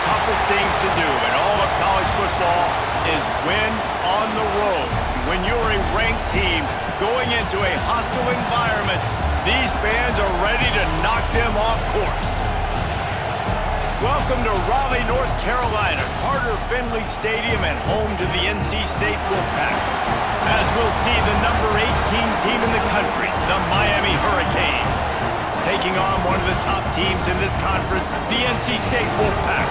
toughest things to do in all of college football is win on the road. When you're a ranked team going into a hostile environment, these fans are ready to knock them off course. Welcome to Raleigh, North Carolina, Carter Finley Stadium and home to the NC State Wolfpack. As we'll see the number 18 team in the country, the Miami Hurricanes, taking on one of the top teams in this conference, the NC State Wolfpack.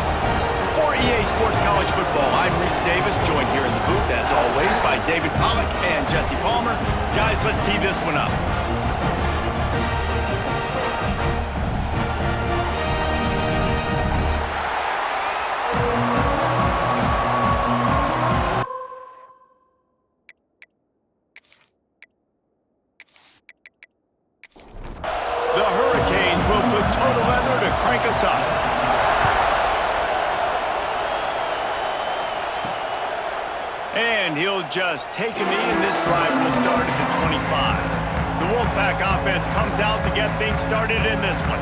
For EA Sports College Football, I'm Reese Davis, joined here in the booth, as always, by David Pollack and Jesse Palmer. Guys, let's tee this one up. The Hurricanes will put total leather to crank us up. And he'll just take a knee, and this drive will start at the 25. The Wolfpack offense comes out to get things started in this one.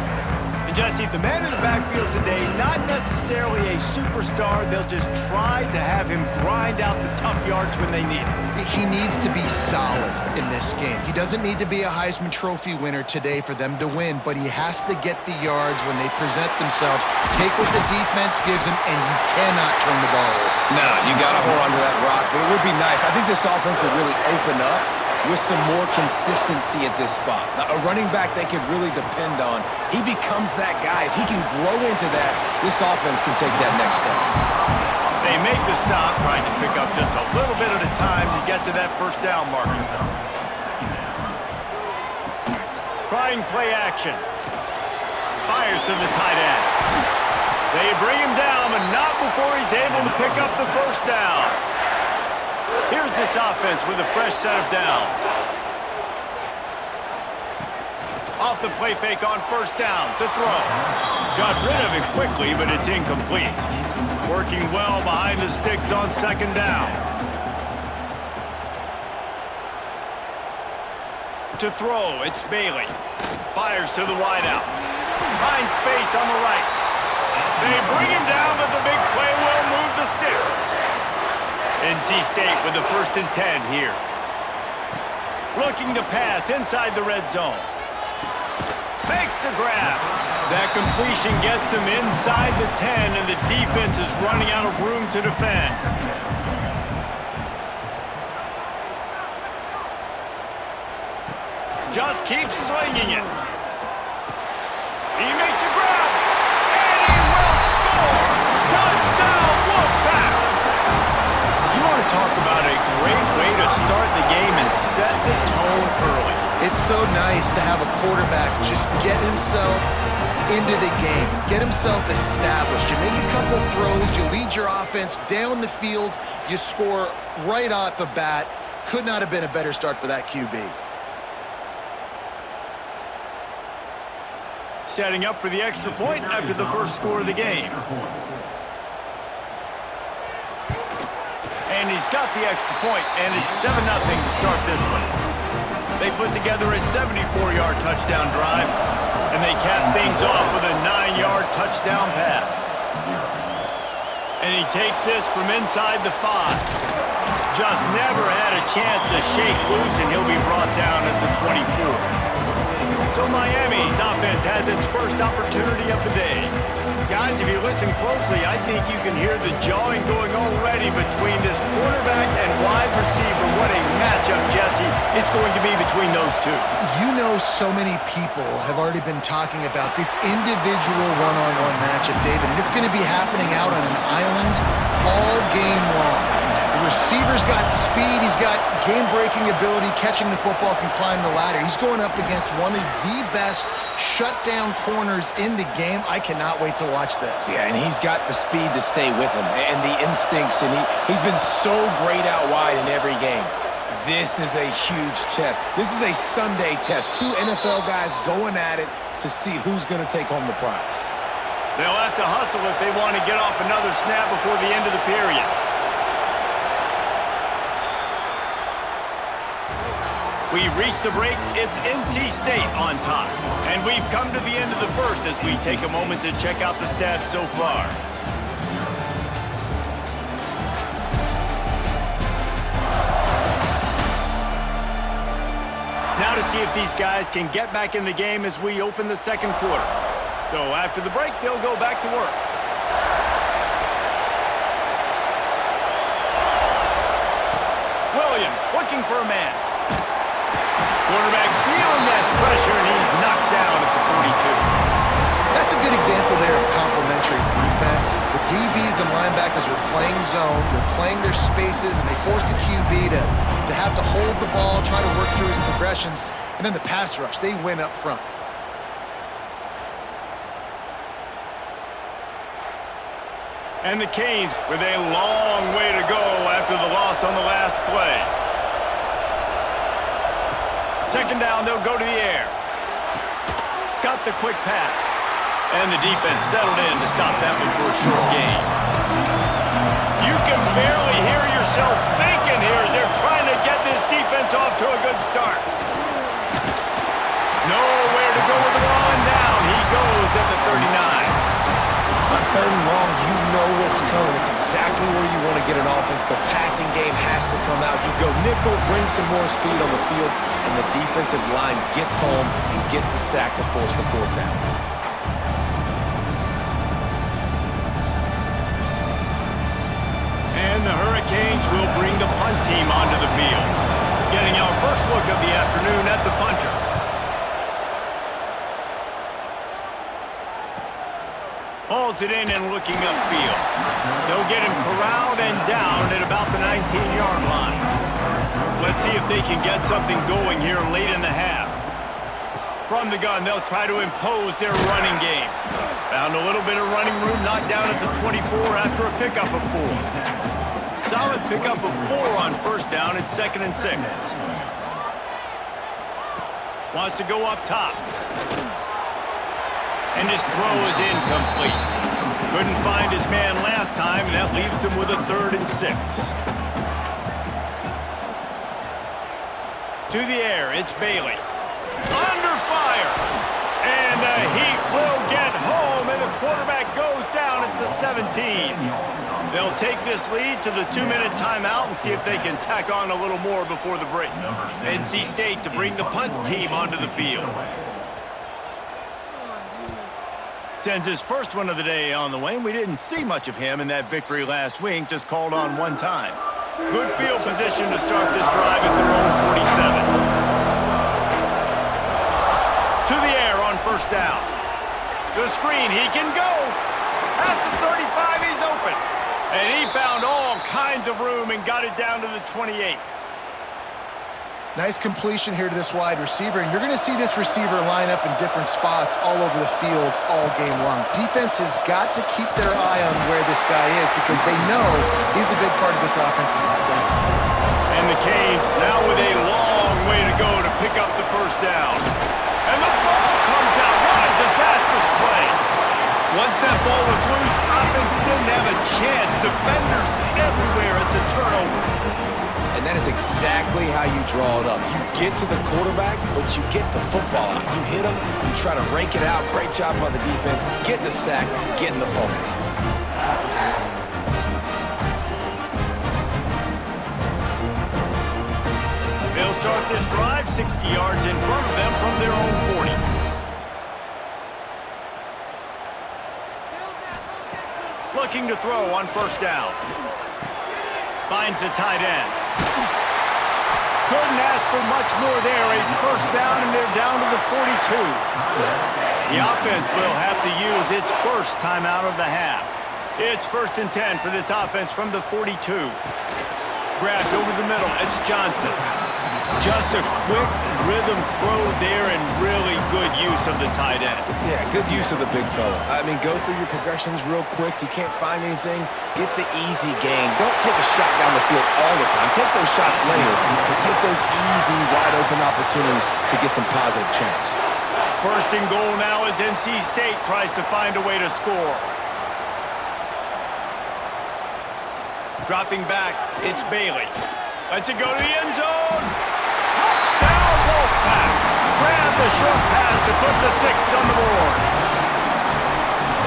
And Jesse, the man in the backfield today, not necessarily a superstar. They'll just try to have him grind out the tough yards when they need it. He needs to be solid in this game. He doesn't need to be a Heisman Trophy winner today for them to win, but he has to get the yards when they present themselves. Take what the defense gives him, and you cannot turn the ball over. No, you got to hold on to that rock, but it would be nice. I think this offense will really open up with some more consistency at this spot. Now, a running back they could really depend on, he becomes that guy. If he can grow into that, this offense can take that next step. They make the stop, trying to pick up just a little bit at a time to get to that first down marker. Trying play action. Fires to the tight end. They bring him down, but not before he's able to pick up the first down. Here's this offense with a fresh set of downs. Off the play fake on first down to throw. Got rid of it quickly, but it's incomplete. Working well behind the sticks on second down. To throw, it's Bailey. Fires to the wideout. Finds space on the right. They bring him down, but the big play will move the sticks. NC State with the 1st and 10 here. Looking to pass inside the red zone. Makes the grab. That completion gets them inside the 10, and the defense is running out of room to defend. Just keeps slinging it. He makes a grab, and he will score! Touchdown, Wolfpack! You want to talk about a great way to start the game and set the tone early. It's so nice to have a quarterback just get himself into the game, get himself established. You make a couple throws, you lead your offense down the field, you score right off the bat. Could not have been a better start for that QB. Setting up for the extra point after the first score of the game. And he's got the extra point, and it's 7-0 to start this one. They put together a 74-yard touchdown drive, and they cap things off with a 9-yard touchdown pass. And he takes this from inside the 5. Just never had a chance to shake loose, and he'll be brought down at the 24. So Miami's offense has its first opportunity of the day. Guys, if you listen closely, I think you can hear the jawing going already between this quarterback and wide receiver. What a matchup, Jesse, it's going to be between those two. You know, so many people have already been talking about this individual one-on-one matchup, David, and it's going to be happening out on an island all game long. The receiver's got speed, he's got game-breaking ability, catching the football, can climb the ladder. He's going up against one of the best shutdown corners in the game. I cannot wait to watch this. Yeah, and he's got the speed to stay with him and the instincts, and he's been so great out wide in every game. This is a huge test. This is a Sunday test. 2 NFL guys going at it to see who's going to take home the prize. They'll have to hustle if they want to get off another snap before the end of the period. We've reached the break. It's NC State on top. And we've come to the end of the first as we take a moment to check out the stats so far. Now to see if these guys can get back in the game as we open the second quarter. So after the break, they'll go back to work. Williams looking for a man. Quarterback feeling that pressure, and he's knocked down at the 42. That's a good example there of complementary defense. The DBs and linebackers are playing zone, they're playing their spaces, and they force the QB to have to hold the ball, try to work through his progressions, and then the pass rush, they win up front. And the Canes with a long way to go after the loss on the last play. Second down, they'll go to the air. Got the quick pass. And the defense settled in to stop that one for a short gain. You can barely hear yourself thinking here as they're trying to get this defense off to a good start. Nowhere to go with the ball, and down he goes at the 39. On third and long, you know what's coming. It's exactly where you want to get an offense. The passing game has to come out. You go nickel, bring some more speed on the field, and the defensive line gets home and gets the sack to force the fourth down. And the Hurricanes will bring the punt team onto the field. Getting our first look of the afternoon at the punter. Hauls it in and looking upfield. They'll get him corralled and down at about the 19-yard line. Let's see if they can get something going here late in the half. From the gun, they'll try to impose their running game. Found a little bit of running room, knocked down at the 24 after a pickup of 4. Solid pickup of 4 on first down. It's 2nd and 6. Wants to go up top. And his throw is incomplete. Couldn't find his man last time, and that leaves him with a 3rd and 6. To the air, it's Bailey. Under fire! And the Heat will get home, and the quarterback goes down at the 17. They'll take this lead to the 2-minute timeout and see if they can tack on a little more before the break. NC State to bring the punt team onto the field. Sends his first one of the day on the wing. We didn't see much of him in that victory last week, just called on one time. Good field position to start this drive at their own 47. To the air on first down. The screen, he can go. At the 35, he's open. And he found all kinds of room and got it down to the 28. Nice completion here to this wide receiver, and you're going to see this receiver line up in different spots all over the field all game long. Defense has got to keep their eye on where this guy is because they know he's a big part of this offense's success. And the Canes now with a long way to go to pick up the first down. And the ball comes out. What a disastrous play. Once that ball was loose, offense didn't have a chance. Defenders everywhere. It's a turnover. And that is exactly how you draw it up. You get to the quarterback, but you get the football out. You hit him, you try to rake it out. Great job by the defense. Getting the sack, getting the fumble. They'll start this drive 60 yards in front of them from their own 40. Looking to throw on first down. Finds a tight end. Couldn't ask for much more there. A first down, and they're down to the 42. The offense will have to use its first timeout of the half. It's 1st and 10 for this offense from the 42. Grabbed over the middle. It's Johnson. Just a quick rhythm throw there and really good use of the tight end. Yeah, good use of the big fella. I mean, go through your progressions real quick. You can't find anything. Get the easy gain. Don't take a shot down the field all the time. Take those shots later, but take those easy, wide-open opportunities to get some positive chance. 1st and goal now as NC State tries to find a way to score. Dropping back, it's Bailey. Lets it go to the end zone. Touchdown, Wolfpack. Grab the short pass to put the 6 on the board.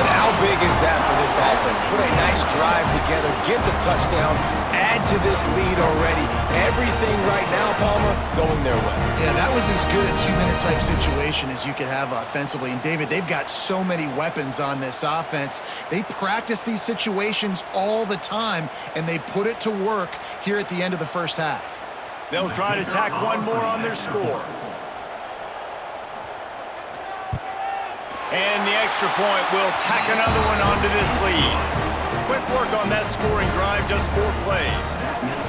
And how big is that for this this offense. Put a nice drive together, get the touchdown, add to this lead already. Everything right now, Palmer, going their way. Yeah, that was as good a two-minute type situation as you could have offensively. And, David, they've got so many weapons on this offense. They practice these situations all the time, and they put it to work here at the end of the first half. They'll try to tack one more on their score. And the extra point will tack another one onto this lead. Quick work on that scoring drive, just 4 plays.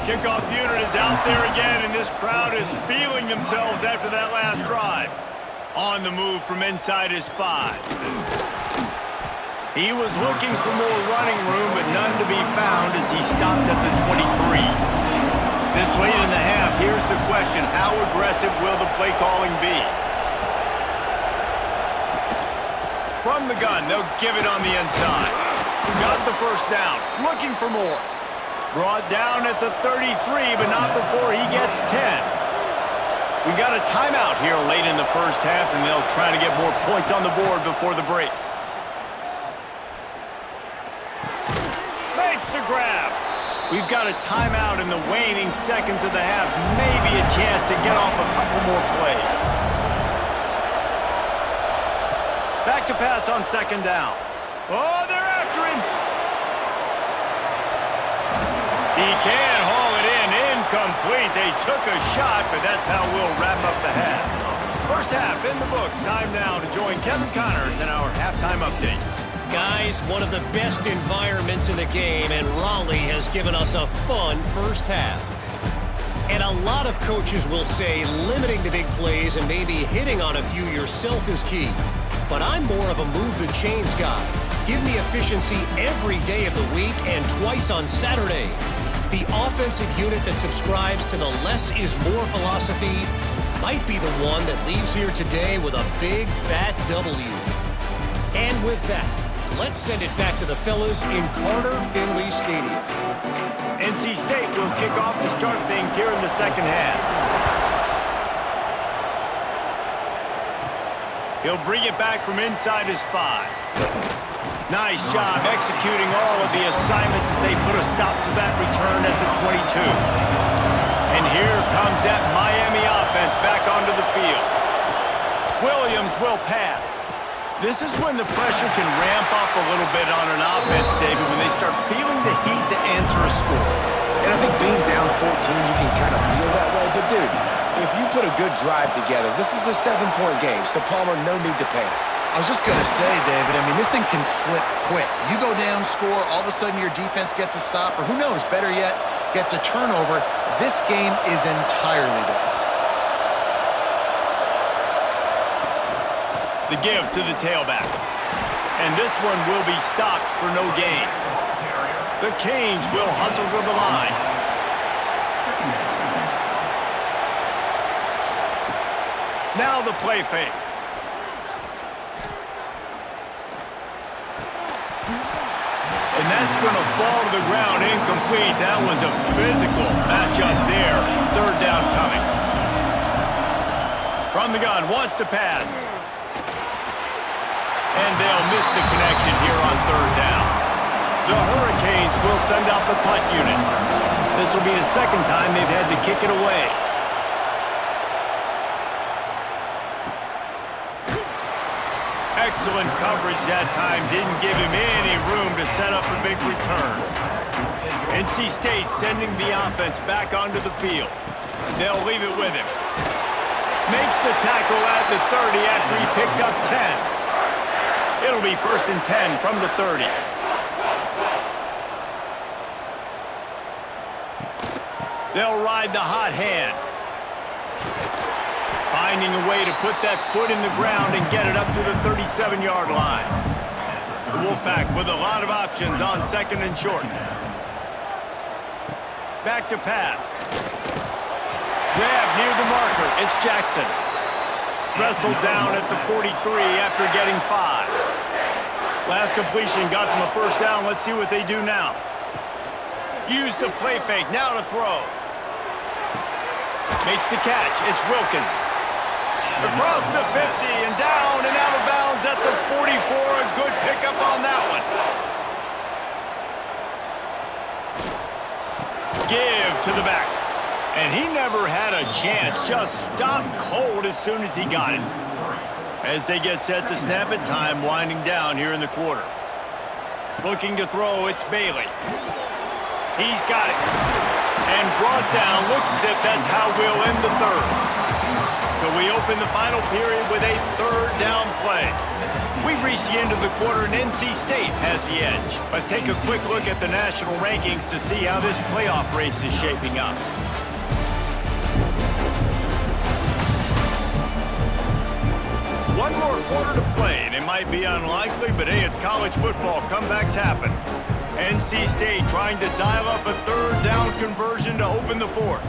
Kickoff unit is out there again, and this crowd is feeling themselves after that last drive. On the move from inside his 5. He was looking for more running room, but none to be found as he stopped at the 23. This late in the half, here's the question: how aggressive will the play calling be? From the gun, they'll give it on the inside. Got the first down, looking for more. Brought down at the 33, but not before he gets 10. We got a timeout here late in the first half, and they'll try to get more points on the board before the break. Makes the grab. We've got a timeout in the waning seconds of the half. Maybe a chance to get off a couple more plays. Back to pass on second down. Oh, they're after him. He can haul it in. Incomplete. They took a shot, but that's how we'll wrap up the half. First half in the books. Time now to join Kevin Connors in our halftime update. Guys, one of the best environments in the game, and Raleigh has given us a fun first half. And a lot of coaches will say limiting the big plays and maybe hitting on a few yourself is key. But I'm more of a move the chains guy. Give me efficiency every day of the week and twice on Saturday. The offensive unit that subscribes to the less is more philosophy might be the one that leaves here today with a big fat W. And with that, let's send it back to the fellas in Carter Finley Stadium. NC State will kick off to start things here in the second half. He'll bring it back from inside his 5. Nice job executing all of the assignments as they put a stop to that return at the 22. And here comes that Miami offense back onto the field. Williams will pass. This is when the pressure can ramp up a little bit on an offense, David, when they start feeling the heat to answer a score. And I think being down 14, you can kind of feel that way. But, dude, if you put a good drive together, this is a 7-point game, so Palmer, no need to panic. I was just going to say, David, I mean, this thing can flip quick. You go down, score, all of a sudden your defense gets a stop, or who knows, better yet, gets a turnover. This game is entirely different. The give to the tailback. And this one will be stopped for no gain. The Canes will hustle to the line. Now the play fake. And that's going to fall to the ground incomplete. That was a physical matchup there. Third down coming. From the gun, wants to pass. And they'll miss the connection here on third down. The Hurricanes will send out the punt unit. This will be the second time they've had to kick it away. Excellent coverage that time. Didn't give him any room to set up a big return. NC State sending the offense back onto the field. They'll leave it with him. Makes the tackle at the 30 after he picked up 10. It'll be 1st and 10 from the 30. They'll ride the hot hand. Finding a way to put that foot in the ground and get it up to the 37-yard line. The Wolfpack with a lot of options on second and short. Back to pass. Grab near the marker. It's Jackson. Wrestled down at the 43 after getting 5. Last completion got them a first down. Let's see what they do now. Use the play fake. Now to throw. Makes the catch. It's Wilkins. Across the 50 and down and out of bounds at the 44. A good pickup on that one. Give to the back. And he never had a chance. Just stopped cold as soon as he got it. As they get set to snap it, time winding down here in the quarter. Looking to throw, it's Bailey. He's got it. And brought down. Looks as if that's how we'll end the third. So we open the final period with a third down play. We've reached the end of the quarter, and NC State has the edge. Let's take a quick look at the national rankings to see how this playoff race is shaping up. One more quarter to play, and it might be unlikely, but hey, it's college football. Comebacks happen. NC State trying to dial up a third down conversion to open the fourth.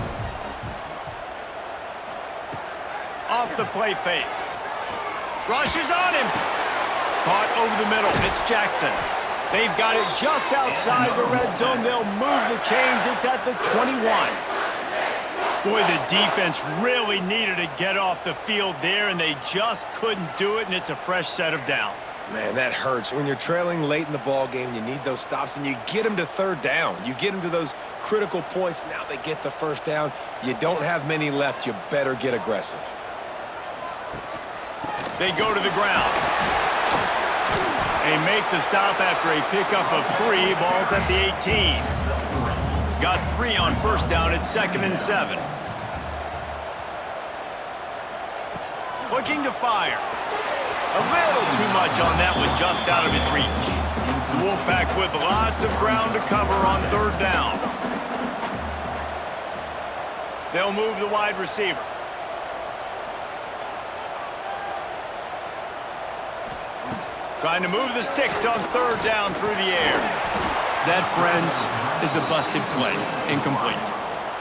Off the play fake. Rush is on him. Caught over the middle. It's Jackson. They've got it just outside the red zone. They'll move the chains. It's at the 21. Boy, the defense really needed to get off the field there, and they just couldn't do it, and it's a fresh set of downs. Man, that hurts. When you're trailing late in the ball game, you need those stops, and you get them to third down. You get them to those critical points. Now they get the first down. You don't have many left. You better get aggressive. They go to the ground. They make the stop after a pickup of 3. Ball's at the 18. Got 3 on first down. It's 2nd and 7. Looking to fire. A little too much on that one, just out of his reach. The Wolfpack with lots of ground to cover on third down. They'll move the wide receiver. Trying to move the sticks on third down through the air. That, friends, is a busted play. Incomplete.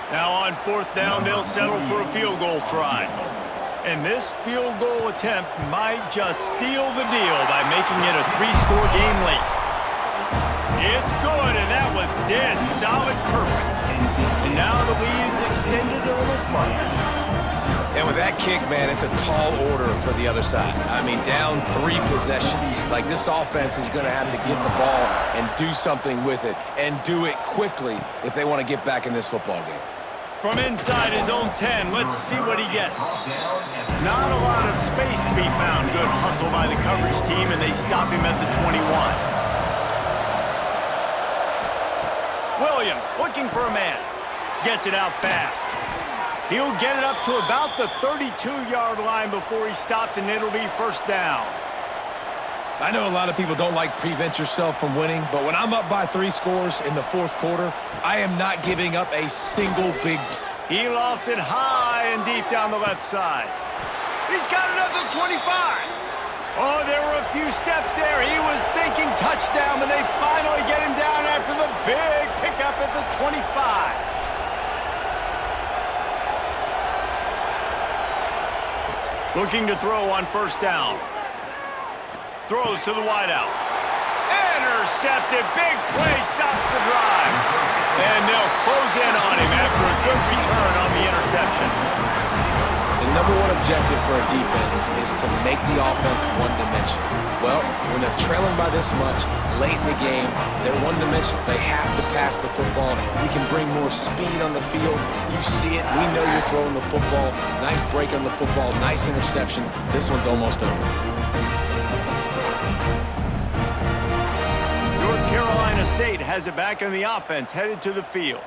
Now on fourth down, they'll settle for a field goal try. And this field goal attempt might just seal the deal by making it a 3-score game late. It's good, and that was dead solid perfect. And now the lead's extended a little further. And with that kick, man, it's a tall order for the other side. I mean, down 3 possessions. Like, this offense is going to have to get the ball and do something with it, and do it quickly if they want to get back in this football game. From inside his own 10, let's see what he gets. Not a lot of space to be found. Good hustle by the coverage team, and they stop him at the 21. Williams looking for a man. Gets it out fast. He'll get it up to about the 32-yard line before he's stopped, and it'll be first down. I know a lot of people don't like prevent yourself from winning, but when I'm up by 3 scores in the fourth quarter, I am not giving up a single big... He lofts it high and deep down the left side. He's got it at the 25. Oh, there were a few steps there. He was thinking touchdown, but they finally get him down after the big pickup at the 25. Looking to throw on first down. Throws to the wideout. Intercepted. Big play. Stops the drive. And they'll close in on him after a good return on the interception. The number one objective for a defense is to make the offense one-dimensional. Well, when they're trailing by this much, late in the game, they're one-dimensional. They have to pass the football. We can bring more speed on the field. You see it. We know you're throwing the football. Nice break on the football. Nice interception. This one's almost over. North Carolina State has it back in the offense, headed to the field.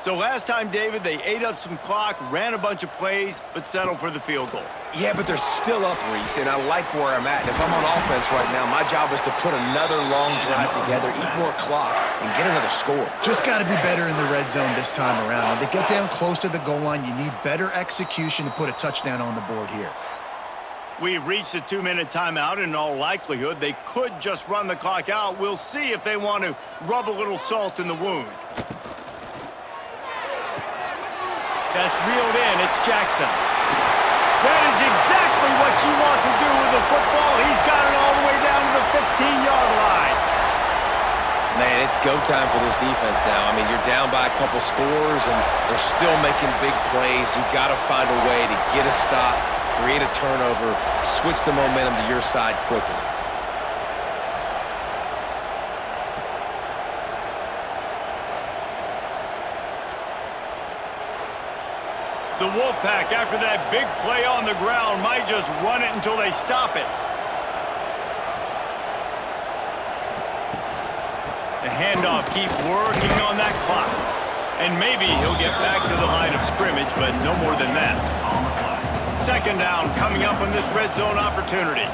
So last time, David, they ate up some clock, ran a bunch of plays, but settled for the field goal. Yeah, but they're still up, Reese, and I like where I'm at. And if I'm on offense right now, my job is to put another long drive together, eat more clock, and get another score. Just got to be better in the red zone this time around. When they get down close to the goal line, you need better execution to put a touchdown on the board here. We've reached a 2-minute timeout, and in all likelihood, they could just run the clock out. We'll see if they want to rub a little salt in the wound. That's reeled in. It's Jackson. That is exactly what you want to do with the football. He's got it all the way down to the 15-yard line. Man, it's go time for this defense now. I mean, you're down by a couple scores, and they're still making big plays. You've got to find a way to get a stop, create a turnover, switch the momentum to your side quickly. The Wolfpack, after that big play on the ground, might just run it until they stop it. The handoff keep working on that clock. And maybe he'll get back to the line of scrimmage, but no more than that. Second down coming up on this red zone opportunity.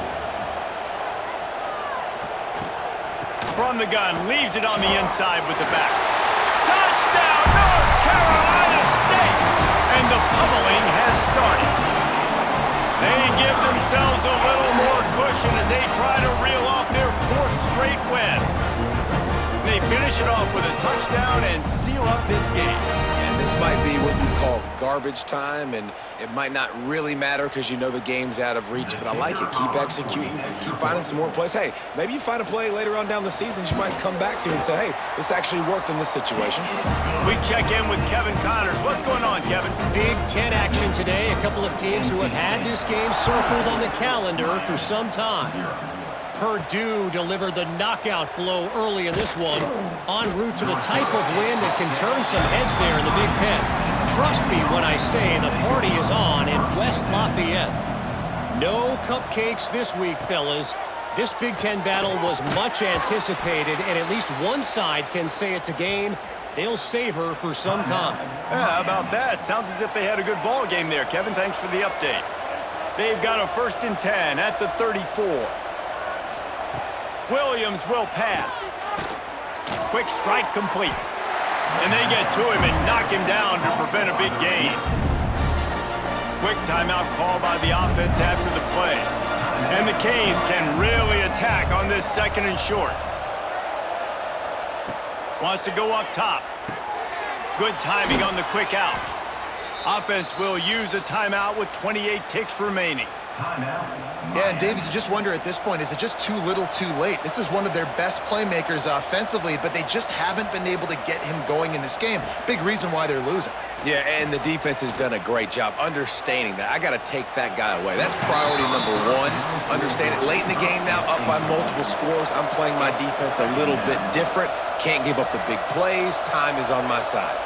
From the gun, leaves it on the inside with the back. Touchdown, North Carolina State! And the pummeling has started. They give themselves a little more cushion as they try to reel off their 4th straight win. They finish it off with a touchdown and seal up this game. And this might be what we call garbage time, and it might not really matter because you know the game's out of reach, but I like it. Keep executing, keep finding some more plays. Hey, maybe you find a play later on down the season you might come back to and say, hey, this actually worked in this situation. We check in with Kevin Connors. What's going on, Kevin? Big Ten action today. A couple of teams who have had this game circled on the calendar for some time. Purdue delivered the knockout blow early in this one, en route to the type of win that can turn some heads there in the Big Ten. Trust me when I say the party is on in West Lafayette. No cupcakes this week, fellas. This Big Ten battle was much anticipated, and at least one side can say it's a game they'll savor for some time. Yeah, how about that? Sounds as if they had a good ball game there, Kevin. Thanks for the update. They've got a 1st and 10 at the 34. Williams will pass. Quick strike complete. And they get to him and knock him down to prevent a big gain. Quick timeout call by the offense after the play. And the Canes can really attack on this 2nd and short. Wants to go up top. Good timing on the quick out. Offense will use a timeout with 28 ticks remaining. Yeah, and David, you just wonder at this point, is it just too little too late? This is one of their best playmakers offensively, but they just haven't been able to get him going in this game. Big reason why they're losing. Yeah, and the defense has done a great job understanding that. I got to take that guy away. That's priority number 1. Understand it. Late in the game now, up by multiple scores. I'm playing my defense a little bit different. Can't give up the big plays. Time is on my side.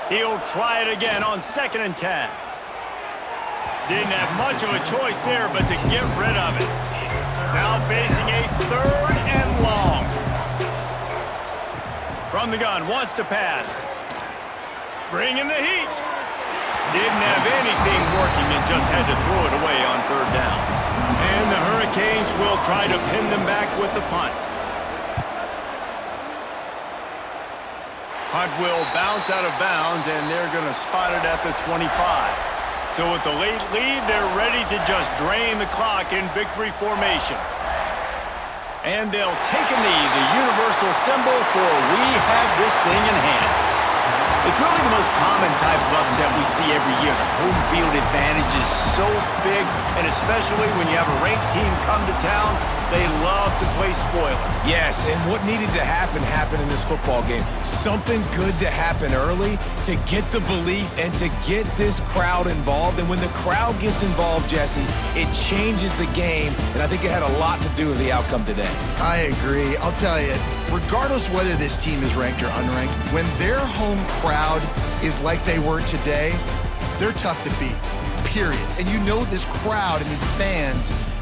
He'll try it again on 2nd and 10. Didn't have much of a choice there, but to get rid of it. Now facing a 3rd and long. From the gun, wants to pass. Bringing the heat. Didn't have anything working and just had to throw it away on 3rd down. And the Hurricanes will try to pin them back with the punt. Punt will bounce out of bounds, and they're going to spot it at the 25. So with the late lead, they're ready to just drain the clock in victory formation. And they'll take a knee, the universal symbol for we have this thing in hand. It's really the most common type of upset we see every year. The home field advantage is so big, and especially when you have a ranked team come to town, they love to play spoiler. Yes, and what needed to happen happened in this football game. Something good to happen early to get the belief and to get this crowd involved. And when the crowd gets involved, Jesse, it changes the game, and I think it had a lot to do with the outcome today. I agree. I'll tell you, regardless whether this team is ranked or unranked, when their home crowd is like they were today, they're tough to beat, period. And you know this crowd and these fans